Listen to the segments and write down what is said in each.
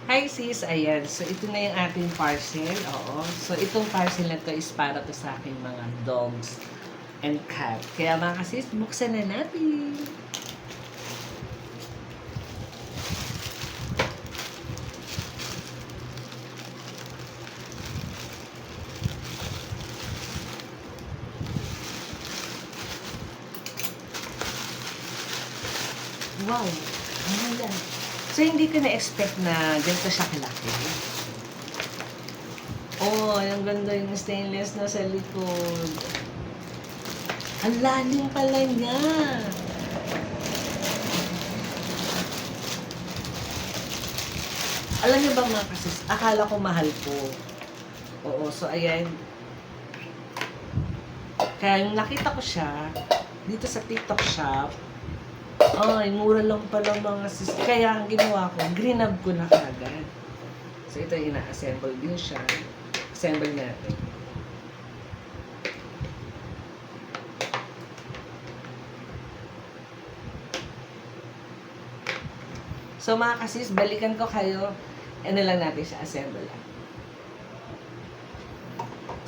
Hi sis, ayan. So ito na yung ating parcel. Oo. So itong parcel na to is para to sa aking mga dogs and cat. Kaya mga sis, buksan na natin. Wow. Ano yan? So hindi ko na-expect na ganito siya kalaki. Oh, yung ganda yung stainless na sa likod. Ang lalim pala niya. Alam niyo ba mga kasis, akala ko mahal ko. Oo, so ayan. Kaya yung nakita ko siya, dito sa TikTok shop, ay, mura lang pala mga sis. Kaya ang ginawa ko, grinab ko na kagad. So ito yung ina-assemble din siya. Assemble natin. So mga kasis, balikan ko kayo. Ano lang natin siya, assemble lang.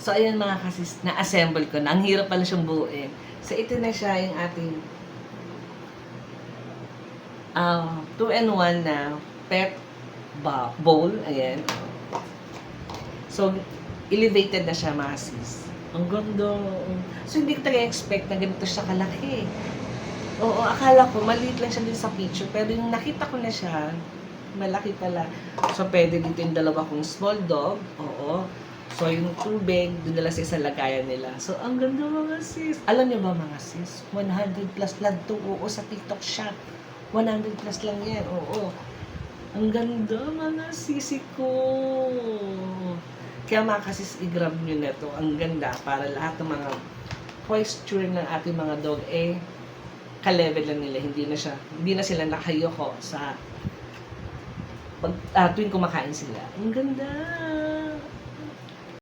So ayan mga kasis, na-assemble ko na. Ang hirap pala siyang buuin. So ito na siya yung ating 2-in-1 na pet bowl. Ayan. So, elevated na siya mga sis. Ang ganda. So, hindi ko talaga expect na ganito siya kalaki. Oo, akala ko, maliit lang siya din sa picture. Pero yung nakita ko na siya, malaki pala. So, pwede dito yung dalawa kong small dog. Oo. So, yung tubig, doon nila sa isang lagayan nila. So, ang ganda mga sis. Alam niyo ba mga sis? 100 plus lang to. Oo, sa TikTok shop. 100 plus lang yan. Oo. Ang ganda mga sisi ko. Kaya mga kasis, i-grab nyo na to. Ang ganda para lahat ng mga posture ng ating mga dog ka-level lang nila. Hindi na sila nakayoko sa tuwing kumakain sila. Ang ganda.